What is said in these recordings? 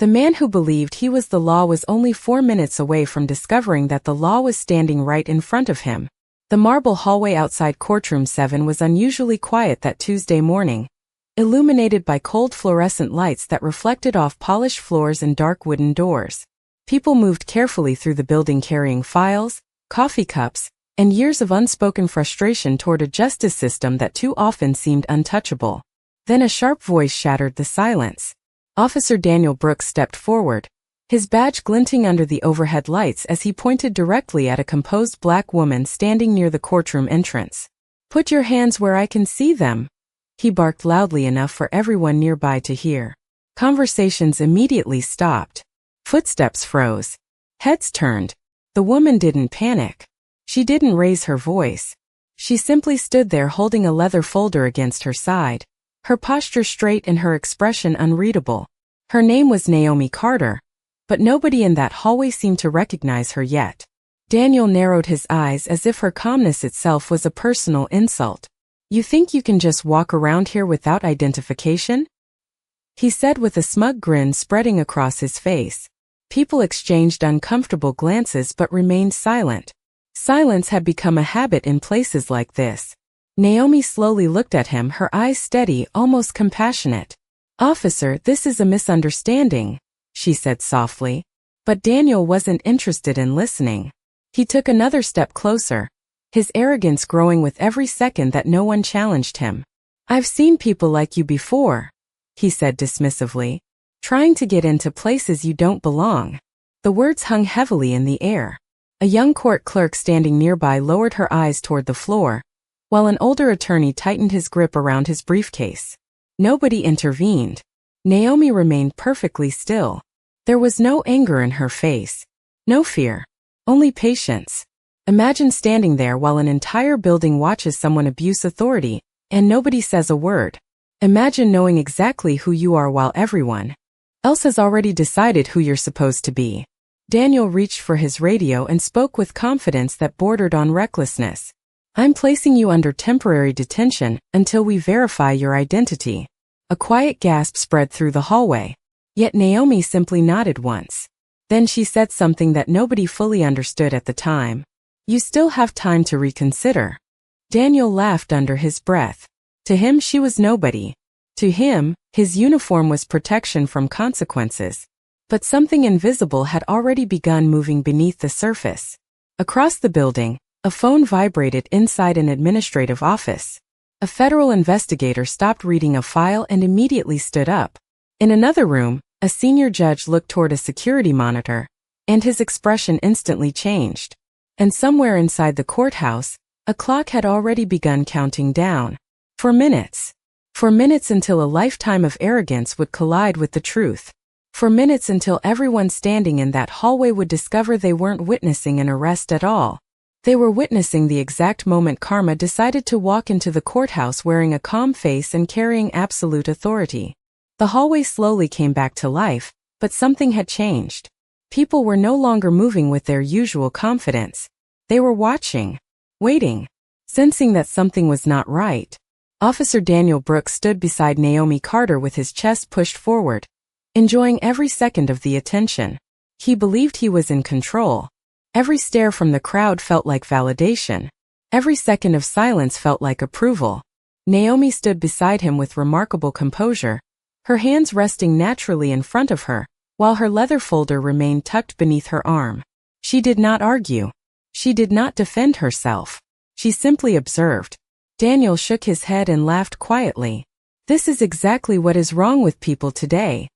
The man who believed he was the law was only 4 minutes away from discovering that the law was standing right in front of him. The marble hallway outside Courtroom 7 was unusually quiet that Tuesday morning, illuminated by cold fluorescent lights that reflected off polished floors and dark wooden doors. People moved carefully through the building carrying files, coffee cups, and years of unspoken frustration toward a justice system that too often seemed untouchable. Then a sharp voice shattered the silence. Officer Daniel Brooks stepped forward, his badge glinting under the overhead lights as he pointed directly at a composed black woman standing near the courtroom entrance. "Put your hands where I can see them," he barked loudly enough for everyone nearby to hear. Conversations immediately stopped. Footsteps froze. Heads turned. The woman didn't panic. She didn't raise her voice. She simply stood there holding a leather folder against her side, her posture straight and her expression unreadable. Her name was Naomi Carter, but nobody in that hallway seemed to recognize her yet. Daniel narrowed his eyes as if her calmness itself was a personal insult. "You think you can just walk around here without identification?" he said with a smug grin spreading across his face. People exchanged uncomfortable glances but remained silent. Silence had become a habit in places like this. Naomi slowly looked at him, her eyes steady, almost compassionate. "Officer, this is a misunderstanding," she said softly. But Daniel wasn't interested in listening. He took another step closer, his arrogance growing with every second that no one challenged him. "I've seen people like you before," he said dismissively, "trying to get into places you don't belong." The words hung heavily in the air. A young court clerk standing nearby lowered her eyes toward the floor, while an older attorney tightened his grip around his briefcase. Nobody intervened. Naomi remained perfectly still. There was no anger in her face. No fear. Only patience. Imagine standing there while an entire building watches someone abuse authority, and nobody says a word. Imagine knowing exactly who you are while everyone else has already decided who you're supposed to be. Daniel reached for his radio and spoke with confidence that bordered on recklessness. "I'm placing you under temporary detention until we verify your identity." A quiet gasp spread through the hallway. Yet Naomi simply nodded once. Then she said something that nobody fully understood at the time. "You still have time to reconsider." Daniel laughed under his breath. To him she was nobody. To him, his uniform was protection from consequences. But something invisible had already begun moving beneath the surface. Across the building, a phone vibrated inside an administrative office. A federal investigator stopped reading a file and immediately stood up. In another room, a senior judge looked toward a security monitor, and his expression instantly changed. And somewhere inside the courthouse, a clock had already begun counting down. For minutes. For minutes until a lifetime of arrogance would collide with the truth. For minutes until everyone standing in that hallway would discover they weren't witnessing an arrest at all. They were witnessing the exact moment Karma decided to walk into the courthouse wearing a calm face and carrying absolute authority. The hallway slowly came back to life, but something had changed. People were no longer moving with their usual confidence. They were watching, waiting, sensing that something was not right. Officer Daniel Brooks stood beside Naomi Carter with his chest pushed forward, enjoying every second of the attention. He believed he was in control. Every stare from the crowd felt like validation. Every second of silence felt like approval. Naomi stood beside him with remarkable composure, her hands resting naturally in front of her, while her leather folder remained tucked beneath her arm. She did not argue. She did not defend herself. She simply observed. Daniel shook his head and laughed quietly. "This is exactly what is wrong with people today,"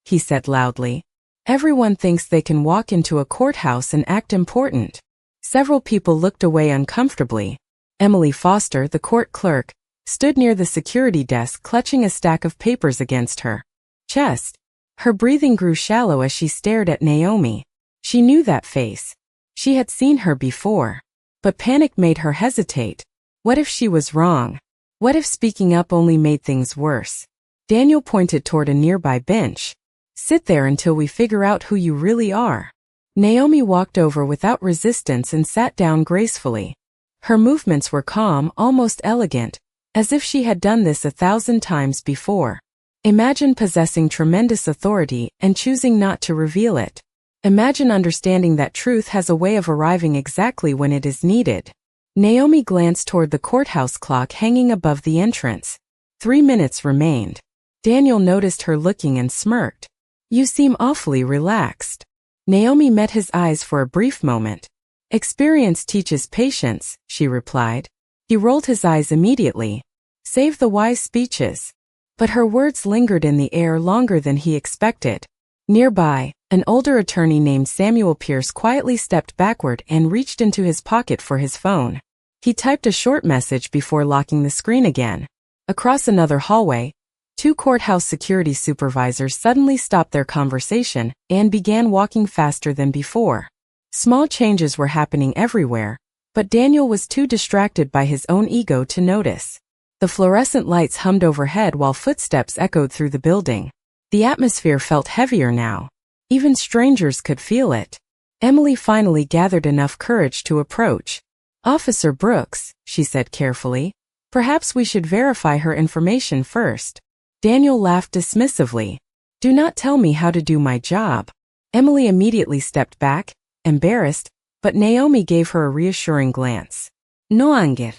he said loudly. "Everyone thinks they can walk into a courthouse and act important." Several people looked away uncomfortably. Emily Foster, the court clerk, stood near the security desk clutching a stack of papers against her chest. Her breathing grew shallow as she stared at Naomi. She knew that face. She had seen her before. But panic made her hesitate. What if she was wrong? What if speaking up only made things worse? Daniel pointed toward a nearby bench. "Sit there until we figure out who you really are." Naomi walked over without resistance and sat down gracefully. Her movements were calm, almost elegant, as if she had done this 1,000 times before. Imagine possessing tremendous authority and choosing not to reveal it. Imagine understanding that truth has a way of arriving exactly when it is needed. Naomi glanced toward the courthouse clock hanging above the entrance. 3 minutes remained. Daniel noticed her looking and smirked. "You seem awfully relaxed." Naomi met his eyes for a brief moment. "Experience teaches patience," she replied. He rolled his eyes immediately. "Save the wise speeches." But her words lingered in the air longer than he expected. Nearby, an older attorney named Samuel Pierce quietly stepped backward and reached into his pocket for his phone. He typed a short message before locking the screen again. Across another hallway, 2 courthouse security supervisors suddenly stopped their conversation and began walking faster than before. Small changes were happening everywhere, but Daniel was too distracted by his own ego to notice. The fluorescent lights hummed overhead while footsteps echoed through the building. The atmosphere felt heavier now. Even strangers could feel it. Emily finally gathered enough courage to approach. "Officer Brooks," she said carefully, "perhaps we should verify her information first." Daniel laughed dismissively. "Do not tell me how to do my job." Emily immediately stepped back, embarrassed, but Naomi gave her a reassuring glance. "No anger.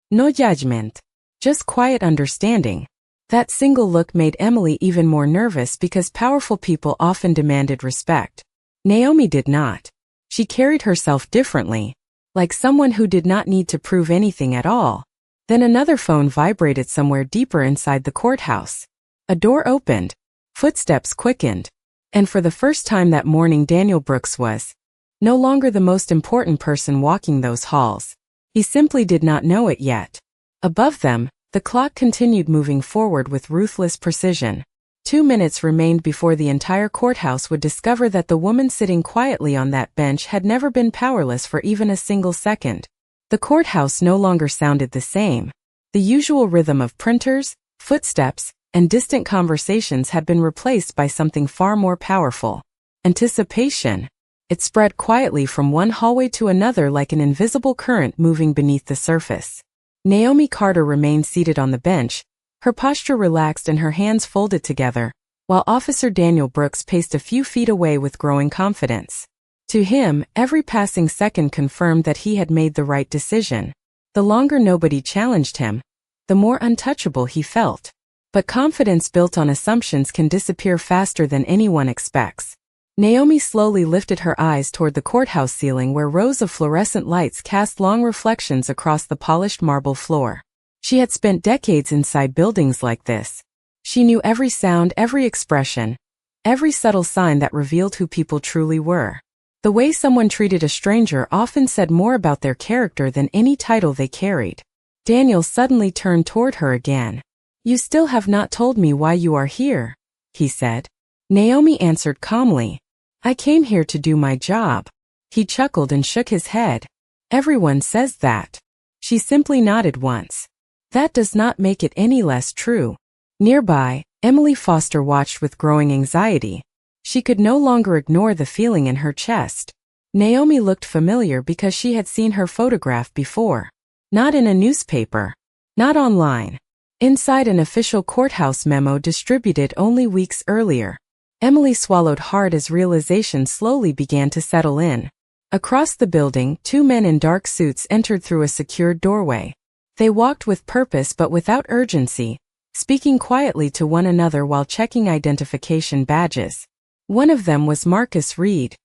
No judgment. Just quiet understanding." That single look made Emily even more nervous because powerful people often demanded respect. Naomi did not. She carried herself differently, like someone who did not need to prove anything at all. Then another phone vibrated somewhere deeper inside the courthouse. A door opened. Footsteps quickened. And for the first time that morning, Daniel Brooks was no longer the most important person walking those halls. He simply did not know it yet. Above them, the clock continued moving forward with ruthless precision. 2 minutes remained before the entire courthouse would discover that the woman sitting quietly on that bench had never been powerless for even a single second. The courthouse no longer sounded the same. The usual rhythm of printers, footsteps, and distant conversations had been replaced by something far more powerful. Anticipation. It spread quietly from one hallway to another like an invisible current moving beneath the surface. Naomi Carter remained seated on the bench, her posture relaxed and her hands folded together, while Officer Daniel Brooks paced a few feet away with growing confidence. To him, every passing second confirmed that he had made the right decision. The longer nobody challenged him, the more untouchable he felt. But confidence built on assumptions can disappear faster than anyone expects. Naomi slowly lifted her eyes toward the courthouse ceiling where rows of fluorescent lights cast long reflections across the polished marble floor. She had spent decades inside buildings like this. She knew every sound, every expression, every subtle sign that revealed who people truly were. The way someone treated a stranger often said more about their character than any title they carried. Daniel suddenly turned toward her again. "You still have not told me why you are here," he said. Naomi answered calmly. "I came here to do my job." He chuckled and shook his head. "Everyone says that." She simply nodded once. "That does not make it any less true." Nearby, Emily Foster watched with growing anxiety. She could no longer ignore the feeling in her chest. Naomi looked familiar because she had seen her photograph before. Not in a newspaper. Not online. Inside an official courthouse memo distributed only weeks earlier. Emily swallowed hard as realization slowly began to settle in. Across the building, 2 men in dark suits entered through a secured doorway. They walked with purpose but without urgency, speaking quietly to one another while checking identification badges. One of them was Marcus Reed,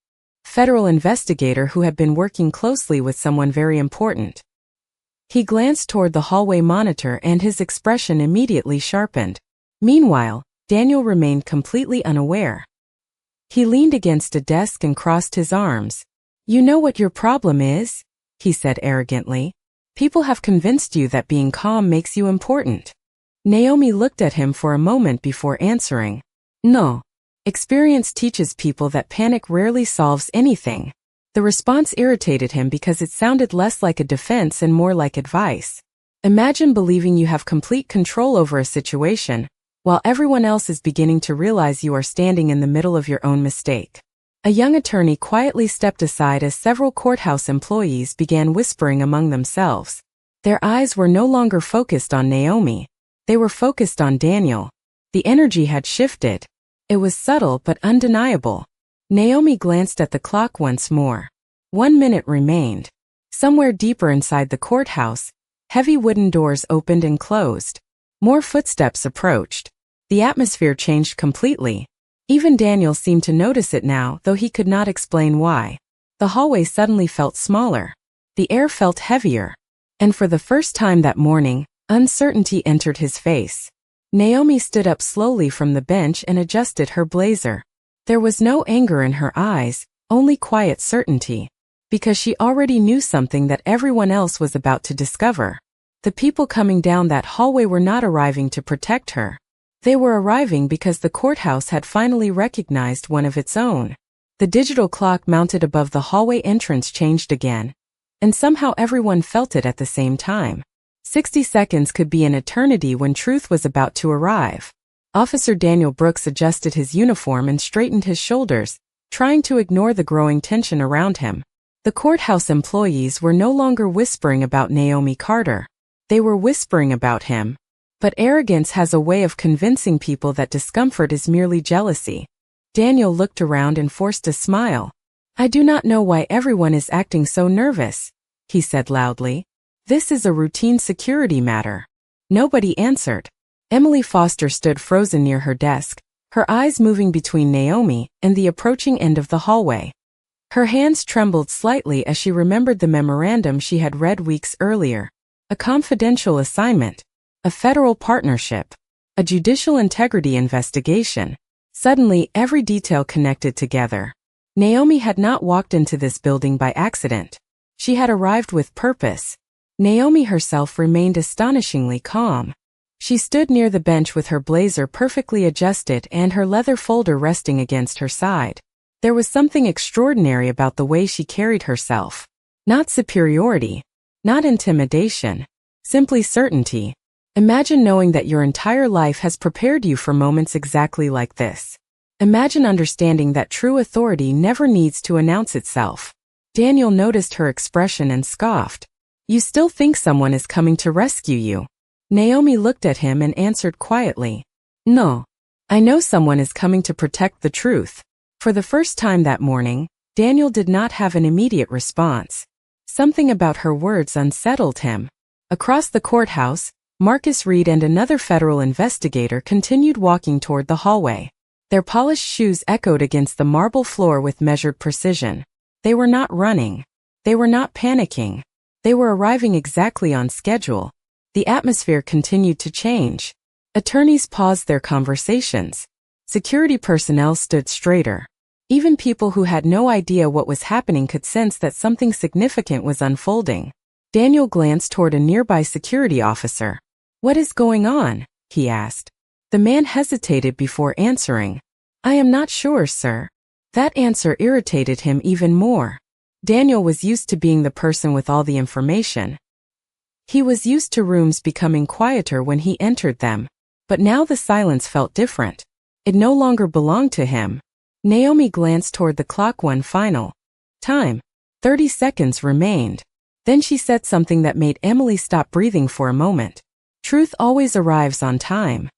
federal investigator who had been working closely with someone very important. He glanced toward the hallway monitor and his expression immediately sharpened. Meanwhile, Daniel remained completely unaware. He leaned against a desk and crossed his arms. "You know what your problem is?" he said arrogantly. "People have convinced you that being calm makes you important." Naomi looked at him for a moment before answering. "No. Experience teaches people that panic rarely solves anything." The response irritated him because it sounded less like a defense and more like advice. Imagine believing you have complete control over a situation, while everyone else is beginning to realize you are standing in the middle of your own mistake. A young attorney quietly stepped aside as several courthouse employees began whispering among themselves. Their eyes were no longer focused on Naomi. They were focused on Daniel. The energy had shifted. It was subtle but undeniable. Naomi glanced at the clock once more. 1 minute remained. Somewhere deeper inside the courthouse, heavy wooden doors opened and closed. More footsteps approached. The atmosphere changed completely. Even Daniel seemed to notice it now, though he could not explain why. The hallway suddenly felt smaller. The air felt heavier. And for the first time that morning, uncertainty entered his face. Naomi stood up slowly from the bench and adjusted her blazer. There was no anger in her eyes, only quiet certainty. Because she already knew something that everyone else was about to discover. The people coming down that hallway were not arriving to protect her. They were arriving because the courthouse had finally recognized one of its own. The digital clock mounted above the hallway entrance changed again. And somehow everyone felt it at the same time. 60 seconds could be an eternity when truth was about to arrive. Officer Daniel Brooks adjusted his uniform and straightened his shoulders, trying to ignore the growing tension around him. The courthouse employees were no longer whispering about Naomi Carter. They were whispering about him. But arrogance has a way of convincing people that discomfort is merely jealousy. Daniel looked around and forced a smile. "I do not know why everyone is acting so nervous," he said loudly. "This is a routine security matter." Nobody answered. Emily Foster stood frozen near her desk, her eyes moving between Naomi and the approaching end of the hallway. Her hands trembled slightly as she remembered the memorandum she had read weeks earlier. A confidential assignment. A federal partnership. A judicial integrity investigation. Suddenly, every detail connected together. Naomi had not walked into this building by accident. She had arrived with purpose. Naomi herself remained astonishingly calm. She stood near the bench with her blazer perfectly adjusted and her leather folder resting against her side. There was something extraordinary about the way she carried herself. Not superiority. Not intimidation. Simply certainty. Imagine knowing that your entire life has prepared you for moments exactly like this. Imagine understanding that true authority never needs to announce itself. Daniel noticed her expression and scoffed. "You still think someone is coming to rescue you?" Naomi looked at him and answered quietly. "No. I know someone is coming to protect the truth." For the first time that morning, Daniel did not have an immediate response. Something about her words unsettled him. Across the courthouse, Marcus Reed and another federal investigator continued walking toward the hallway. Their polished shoes echoed against the marble floor with measured precision. They were not running. They were not panicking. They were arriving exactly on schedule. The atmosphere continued to change. Attorneys paused their conversations. Security personnel stood straighter. Even people who had no idea what was happening could sense that something significant was unfolding. Daniel glanced toward a nearby security officer. "What is going on?" he asked. The man hesitated before answering. "I am not sure, sir." That answer irritated him even more. Daniel was used to being the person with all the information. He was used to rooms becoming quieter when he entered them. But now the silence felt different. It no longer belonged to him. Naomi glanced toward the clock one final time. 30 seconds remained. Then she said something that made Emily stop breathing for a moment. "Truth always arrives on time."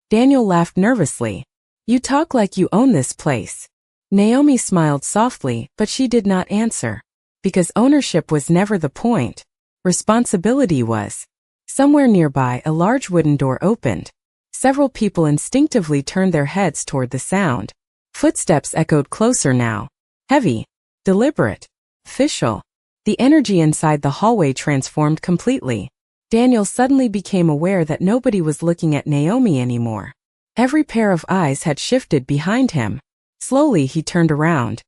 Daniel laughed nervously. "You talk like you own this place." Naomi smiled softly, but she did not answer. Because ownership was never the point. Responsibility was. Somewhere nearby, a large wooden door opened. Several people instinctively turned their heads toward the sound. Footsteps echoed closer now. Heavy. Deliberate. Official. The energy inside the hallway transformed completely. Daniel suddenly became aware that nobody was looking at Naomi anymore. Every pair of eyes had shifted behind him. Slowly he turned around.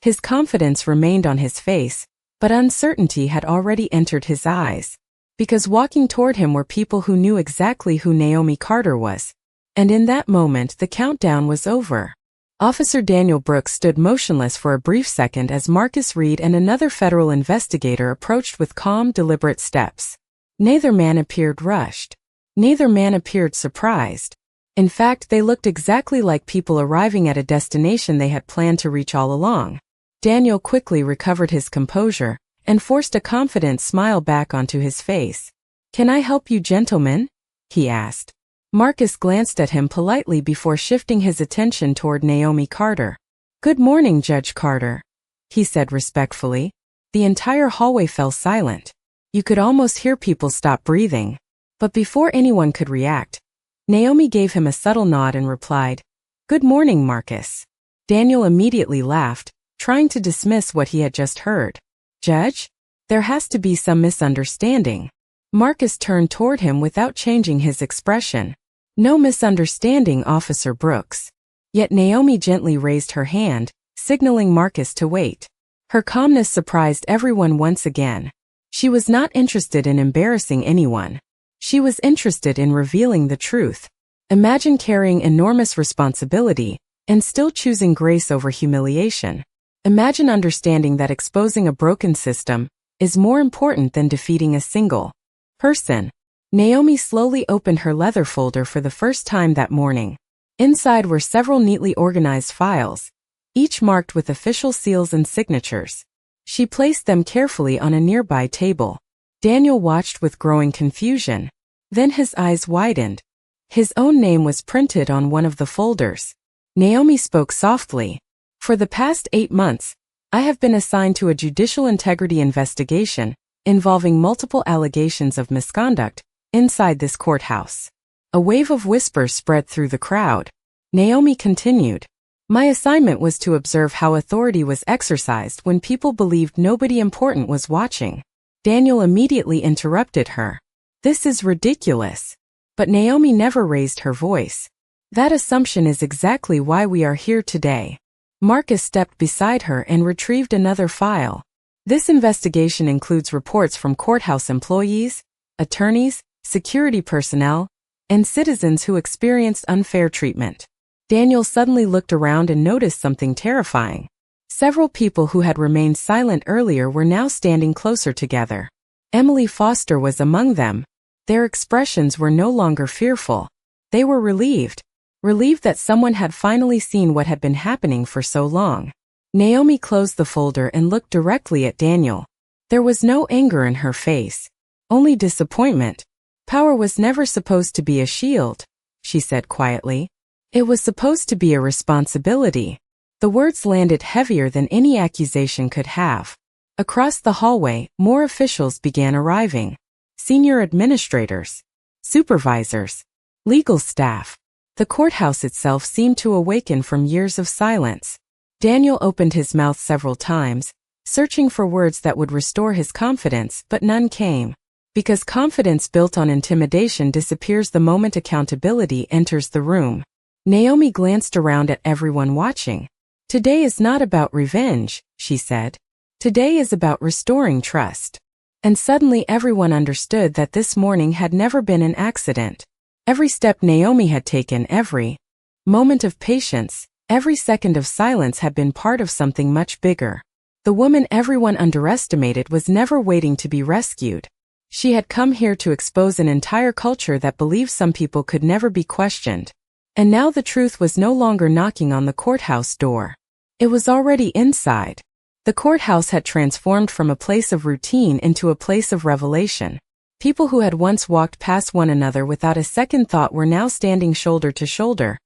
His confidence remained on his face, but uncertainty had already entered his eyes. Because walking toward him were people who knew exactly who Naomi Carter was. And in that moment the countdown was over. Officer Daniel Brooks stood motionless for a brief second as Marcus Reed and another federal investigator approached with calm, deliberate steps. Neither man appeared rushed. Neither man appeared surprised. In fact, they looked exactly like people arriving at a destination they had planned to reach all along. Daniel quickly recovered his composure and forced a confident smile back onto his face. "Can I help you, gentlemen?" he asked. Marcus glanced at him politely before shifting his attention toward Naomi Carter. "Good morning, Judge Carter," he said respectfully. The entire hallway fell silent. You could almost hear people stop breathing. But before anyone could react, Naomi gave him a subtle nod and replied, "Good morning, Marcus." Daniel immediately laughed, trying to dismiss what he had just heard. "Judge? There has to be some misunderstanding." Marcus turned toward him without changing his expression. "No misunderstanding, Officer Brooks." Yet Naomi gently raised her hand, signaling Marcus to wait. Her calmness surprised everyone once again. She was not interested in embarrassing anyone. She was interested in revealing the truth. Imagine carrying enormous responsibility and still choosing grace over humiliation. Imagine understanding that exposing a broken system is more important than defeating a single person. Naomi slowly opened her leather folder for the first time that morning. Inside were several neatly organized files, each marked with official seals and signatures. She placed them carefully on a nearby table. Daniel watched with growing confusion. Then his eyes widened. His own name was printed on one of the folders. Naomi spoke softly. "For the past 8 months, I have been assigned to a judicial integrity investigation involving multiple allegations of misconduct inside this courthouse." A wave of whispers spread through the crowd. Naomi continued, "My assignment was to observe how authority was exercised when people believed nobody important was watching." Daniel immediately interrupted her. "This is ridiculous." But Naomi never raised her voice. "That assumption is exactly why we are here today." Marcus stepped beside her and retrieved another file. "This investigation includes reports from courthouse employees, attorneys, security personnel, and citizens who experienced unfair treatment." Daniel suddenly looked around and noticed something terrifying. Several people who had remained silent earlier were now standing closer together. Emily Foster was among them. Their expressions were no longer fearful. They were relieved. Relieved that someone had finally seen what had been happening for so long. Naomi closed the folder and looked directly at Daniel. There was no anger in her face, only disappointment. "Power was never supposed to be a shield," she said quietly. "It was supposed to be a responsibility." The words landed heavier than any accusation could have. Across the hallway, more officials began arriving. Senior administrators, supervisors, legal staff. The courthouse itself seemed to awaken from years of silence. Daniel opened his mouth several times, searching for words that would restore his confidence, but none came. Because confidence built on intimidation disappears the moment accountability enters the room. Naomi glanced around at everyone watching. "Today is not about revenge," she said. "Today is about restoring trust." And suddenly everyone understood that this morning had never been an accident. Every step Naomi had taken, every moment of patience, every second of silence had been part of something much bigger. The woman everyone underestimated was never waiting to be rescued. She had come here to expose an entire culture that believed some people could never be questioned. And now the truth was no longer knocking on the courthouse door. It was already inside. The courthouse had transformed from a place of routine into a place of revelation. People who had once walked past one another without a second thought were now standing shoulder to shoulder,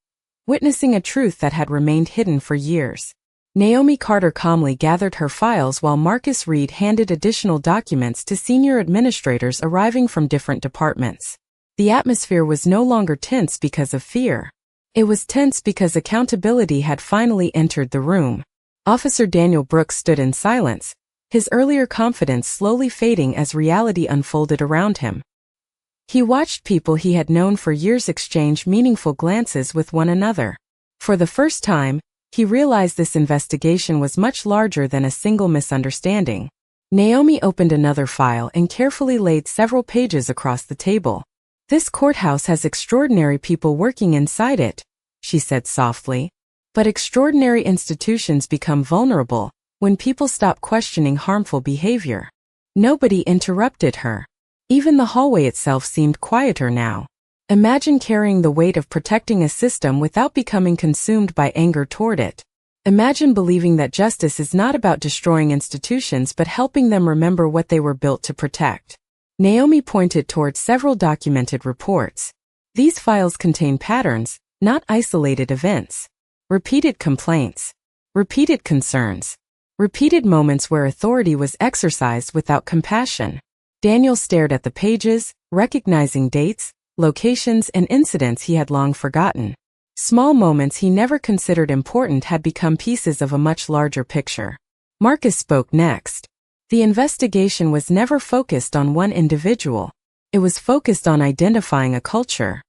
witnessing a truth that had remained hidden for years. Naomi Carter calmly gathered her files while Marcus Reed handed additional documents to senior administrators arriving from different departments. The atmosphere was no longer tense because of fear. It was tense because accountability had finally entered the room. Officer Daniel Brooks stood in silence, his earlier confidence slowly fading as reality unfolded around him. He watched people he had known for years exchange meaningful glances with one another. For the first time, he realized this investigation was much larger than a single misunderstanding. Naomi opened another file and carefully laid several pages across the table. "This courthouse has extraordinary people working inside it," she said softly. "But extraordinary institutions become vulnerable when people stop questioning harmful behavior." Nobody interrupted her. Even the hallway itself seemed quieter now. Imagine carrying the weight of protecting a system without becoming consumed by anger toward it. Imagine believing that justice is not about destroying institutions but helping them remember what they were built to protect. Naomi pointed toward several documented reports. These files contain patterns, not isolated events. Repeated complaints. Repeated concerns. Repeated moments where authority was exercised without compassion. Daniel stared at the pages, recognizing dates, locations, and incidents he had long forgotten. Small moments he never considered important had become pieces of a much larger picture. Marcus spoke next. The investigation was never focused on one individual. It was focused on identifying a culture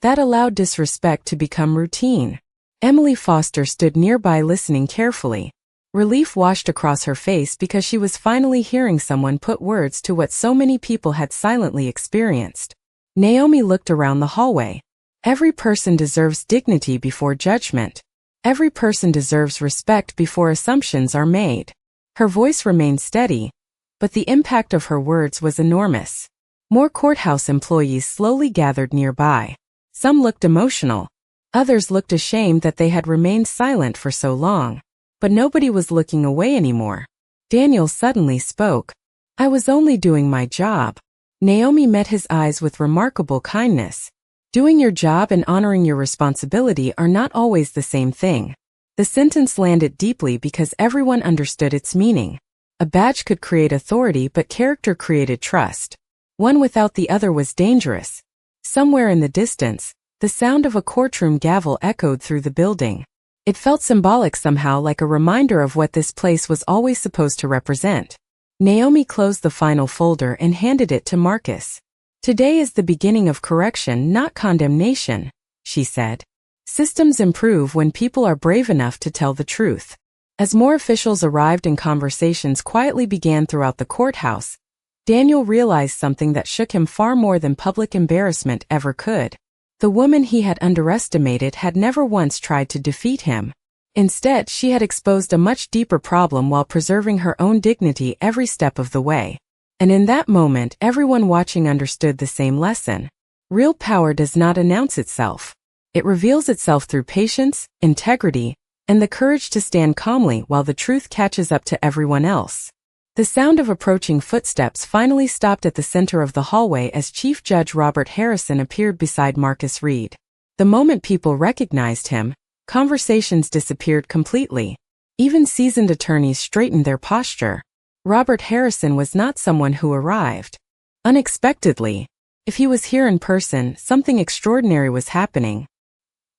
that allowed disrespect to become routine. Emily Foster stood nearby listening carefully. Relief washed across her face because she was finally hearing someone put words to what so many people had silently experienced. Naomi looked around the hallway. Every person deserves dignity before judgment. Every person deserves respect before assumptions are made. Her voice remained steady, but the impact of her words was enormous. More courthouse employees slowly gathered nearby. Some looked emotional. Others looked ashamed that they had remained silent for so long. But nobody was looking away anymore. Daniel suddenly spoke. "I was only doing my job." Naomi met his eyes with remarkable kindness. Doing your job and honoring your responsibility are not always the same thing. The sentence landed deeply because everyone understood its meaning. A badge could create authority, but character created trust. One without the other was dangerous. Somewhere in the distance, the sound of a courtroom gavel echoed through the building. It felt symbolic somehow, like a reminder of what this place was always supposed to represent. Naomi closed the final folder and handed it to Marcus. "Today is the beginning of correction, not condemnation," she said. Systems improve when people are brave enough to tell the truth. As more officials arrived and conversations quietly began throughout the courthouse, Daniel realized something that shook him far more than public embarrassment ever could. The woman he had underestimated had never once tried to defeat him. Instead, she had exposed a much deeper problem while preserving her own dignity every step of the way. And in that moment, everyone watching understood the same lesson. Real power does not announce itself. It reveals itself through patience, integrity, and the courage to stand calmly while the truth catches up to everyone else. The sound of approaching footsteps finally stopped at the center of the hallway as Chief Judge Robert Harrison appeared beside Marcus Reed. The moment people recognized him, conversations disappeared completely. Even seasoned attorneys straightened their posture. Robert Harrison was not someone who arrived unexpectedly. If he was here in person, something extraordinary was happening.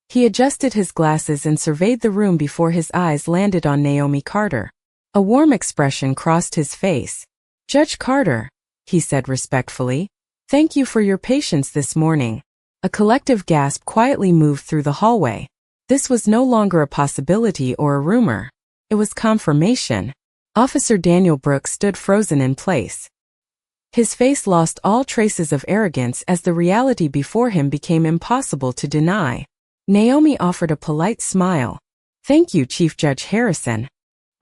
He adjusted his glasses and surveyed the room before his eyes landed on Naomi Carter. A warm expression crossed his face. "Judge Carter," he said respectfully, "thank you for your patience this morning." A collective gasp quietly moved through the hallway. This was no longer a possibility or a rumor. It was confirmation. Officer Daniel Brooks stood frozen in place. His face lost all traces of arrogance as the reality before him became impossible to deny. Naomi offered a polite smile. "Thank you, Chief Judge Harrison."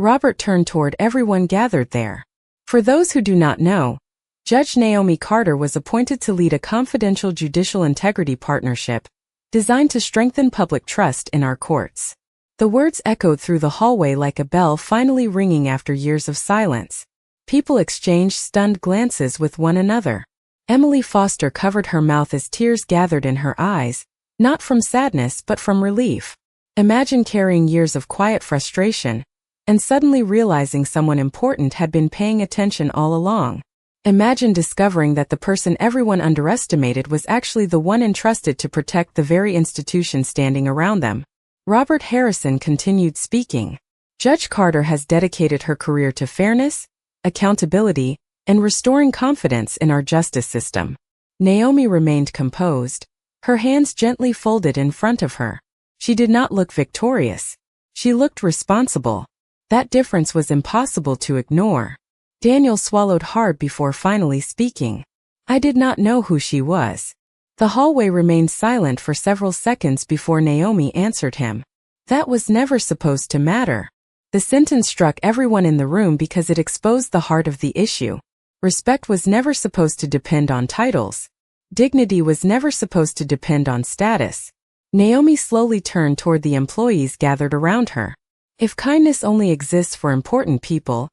Robert turned toward everyone gathered there. For those who do not know, Judge Naomi Carter was appointed to lead a confidential judicial integrity partnership designed to strengthen public trust in our courts. The words echoed through the hallway like a bell finally ringing after years of silence. People exchanged stunned glances with one another. Emily Foster covered her mouth as tears gathered in her eyes, not from sadness but from relief. Imagine carrying years of quiet frustration and suddenly realizing someone important had been paying attention all along. Imagine discovering that the person everyone underestimated was actually the one entrusted to protect the very institution standing around them. Robert Harrison continued speaking. "Judge Carter has dedicated her career to fairness, accountability, and restoring confidence in our justice system." Naomi remained composed, her hands gently folded in front of her. She did not look victorious. She looked responsible. That difference was impossible to ignore. Daniel swallowed hard before finally speaking. "I did not know who she was." The hallway remained silent for several seconds before Naomi answered him. "That was never supposed to matter." The sentence struck everyone in the room because it exposed the heart of the issue. Respect was never supposed to depend on titles. Dignity was never supposed to depend on status. Naomi slowly turned toward the employees gathered around her. If kindness only exists for important people,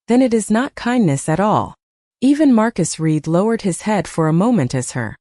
then it is not kindness at all. Even Marcus Reed lowered his head for a moment as her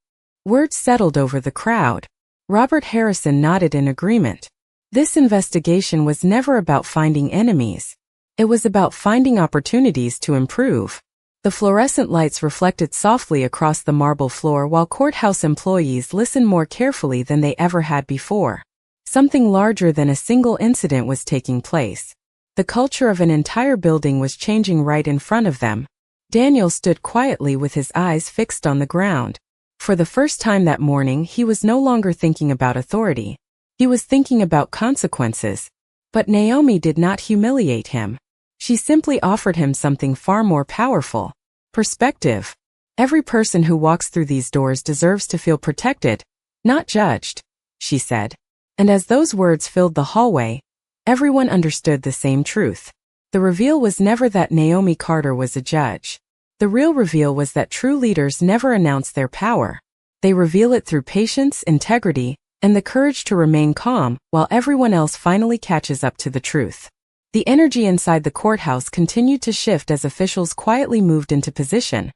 Words settled over the crowd. Robert Harrison nodded in agreement. This investigation was never about finding enemies. It was about finding opportunities to improve. The fluorescent lights reflected softly across the marble floor while courthouse employees listened more carefully than they ever had before. Something larger than a single incident was taking place. The culture of an entire building was changing right in front of them. Daniel stood quietly with his eyes fixed on the ground. For the first time that morning, he was no longer thinking about authority. He was thinking about consequences. But Naomi did not humiliate him. She simply offered him something far more powerful: perspective. Every person who walks through these doors deserves to feel protected, not judged, she said. And as those words filled the hallway, everyone understood the same truth. The reveal was never that Naomi Carter was a judge. The real reveal was that true leaders never announce their power. They reveal it through patience, integrity, and the courage to remain calm while everyone else finally catches up to the truth. The energy inside the courthouse continued to shift as officials quietly moved into position,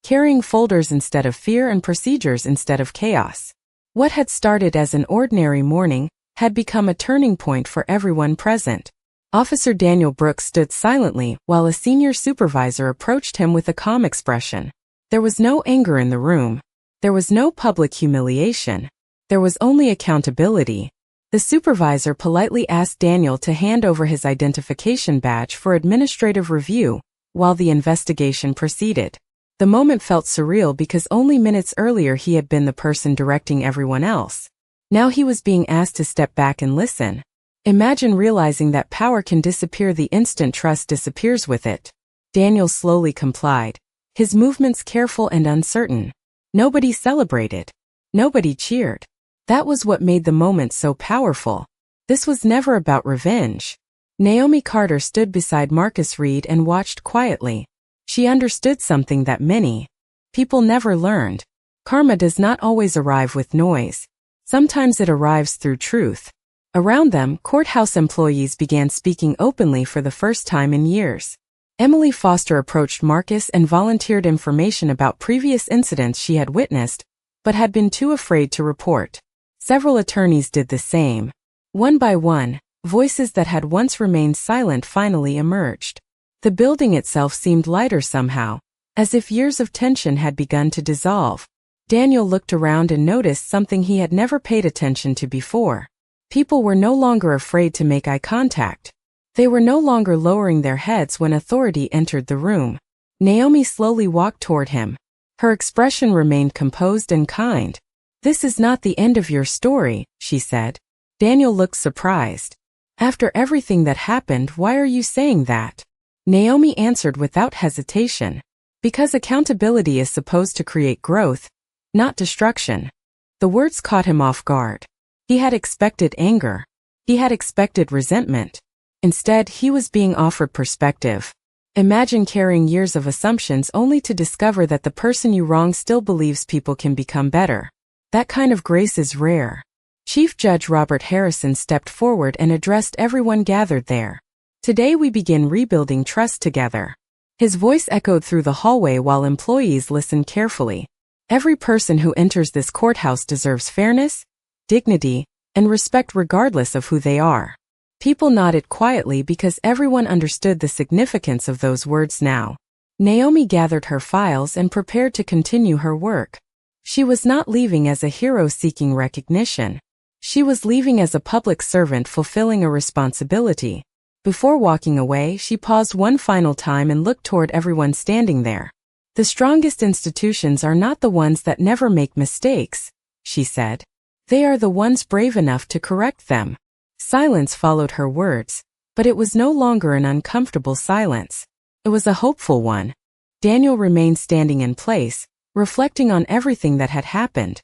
carrying folders instead of fear and procedures instead of chaos. What had started as an ordinary morning had become a turning point for everyone present. Officer Daniel Brooks stood silently while a senior supervisor approached him with a calm expression. There was no anger in the room. There was no public humiliation. There was only accountability. The supervisor politely asked Daniel to hand over his identification badge for administrative review while the investigation proceeded. The moment felt surreal because only minutes earlier he had been the person directing everyone else. Now he was being asked to step back and listen. Imagine realizing that power can disappear the instant trust disappears with it. Daniel slowly complied, his movements careful and uncertain. Nobody celebrated. Nobody cheered. That was what made the moment so powerful. This was never about revenge. Naomi Carter stood beside Marcus Reed and watched quietly. She understood something that many people never learned. Karma does not always arrive with noise. Sometimes it arrives through truth. Around them, courthouse employees began speaking openly for the first time in years. Emily Foster approached Marcus and volunteered information about previous incidents she had witnessed, but had been too afraid to report. Several attorneys did the same. One by one, voices that had once remained silent finally emerged. The building itself seemed lighter somehow, as if years of tension had begun to dissolve. Daniel looked around and noticed something he had never paid attention to before. People were no longer afraid to make eye contact. They were no longer lowering their heads when authority entered the room. Naomi slowly walked toward him. Her expression remained composed and kind. "This is not the end of your story," she said. Daniel looked surprised. "After everything that happened, why are you saying that?" Naomi answered without hesitation. "Because accountability is supposed to create growth, not destruction." The words caught him off guard. He had expected anger. He had expected resentment. Instead, he was being offered perspective. Imagine carrying years of assumptions only to discover that the person you wronged still believes people can become better. That kind of grace is rare. Chief Judge Robert Harrison stepped forward and addressed everyone gathered there. "Today we begin rebuilding trust together." His voice echoed through the hallway while employees listened carefully. "Every person who enters this courthouse deserves fairness, dignity, and respect regardless of who they are." People nodded quietly because everyone understood the significance of those words now. Naomi gathered her files and prepared to continue her work. She was not leaving as a hero seeking recognition. She was leaving as a public servant fulfilling a responsibility. Before walking away, she paused one final time and looked toward everyone standing there. "The strongest institutions are not the ones that never make mistakes," she said. "They are the ones brave enough to correct them." Silence followed her words, but it was no longer an uncomfortable silence. It was a hopeful one. Daniel remained standing in place, reflecting on everything that had happened.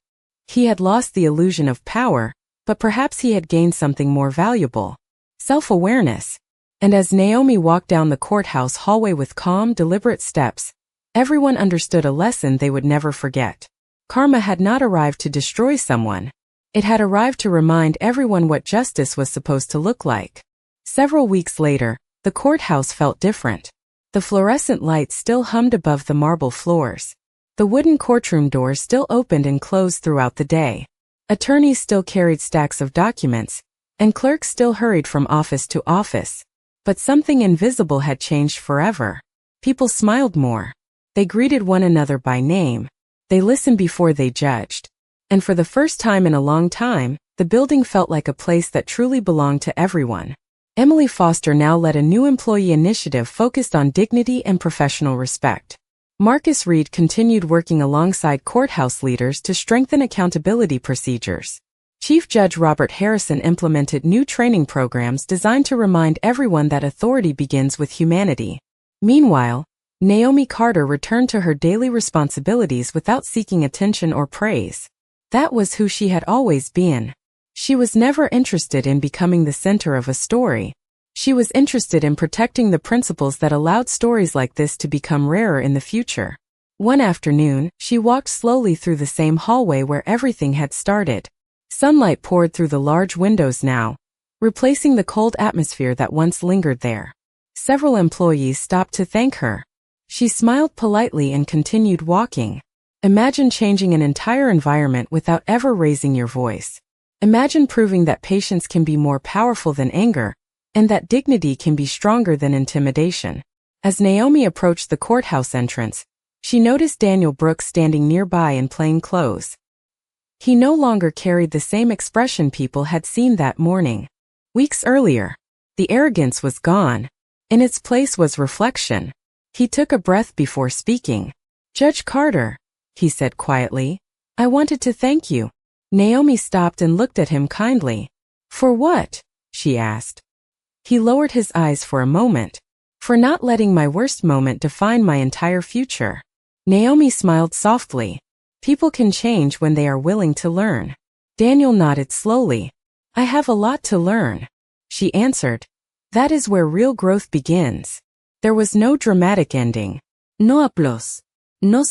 He had lost the illusion of power, but perhaps he had gained something more valuable: self-awareness. And as Naomi walked down the courthouse hallway with calm, deliberate steps, everyone understood a lesson they would never forget. Karma had not arrived to destroy someone. It had arrived to remind everyone what justice was supposed to look like. Several weeks later, the courthouse felt different. The fluorescent lights still hummed above the marble floors. The wooden courtroom doors still opened and closed throughout the day. Attorneys still carried stacks of documents, and clerks still hurried from office to office. But something invisible had changed forever. People smiled more. They greeted one another by name. They listened before they judged. And for the first time in a long time, the building felt like a place that truly belonged to everyone. Emily Foster now led a new employee initiative focused on dignity and professional respect. Marcus Reed continued working alongside courthouse leaders to strengthen accountability procedures. Chief Judge Robert Harrison implemented new training programs designed to remind everyone that authority begins with humanity. Meanwhile, Naomi Carter returned to her daily responsibilities without seeking attention or praise. That was who she had always been. She was never interested in becoming the center of a story. She was interested in protecting the principles that allowed stories like this to become rarer in the future. One afternoon, she walked slowly through the same hallway where everything had started. Sunlight poured through the large windows now, replacing the cold atmosphere that once lingered there. Several employees stopped to thank her. She smiled politely and continued walking. Imagine changing an entire environment without ever raising your voice. Imagine proving that patience can be more powerful than anger, and that dignity can be stronger than intimidation. As Naomi approached the courthouse entrance, she noticed Daniel Brooks standing nearby in plain clothes. He no longer carried the same expression people had seen that morning. Weeks earlier, the arrogance was gone. In its place was reflection. He took a breath before speaking. "Judge Carter," he said quietly, "I wanted to thank you." Naomi stopped and looked at him kindly. "For what?" she asked. He lowered his eyes for a moment. "For not letting my worst moment define my entire future." Naomi smiled softly. People can change when they are willing to learn. Daniel nodded slowly. "I have a lot to learn," she answered. "That is where real growth begins." There was no dramatic ending. No aplausos. No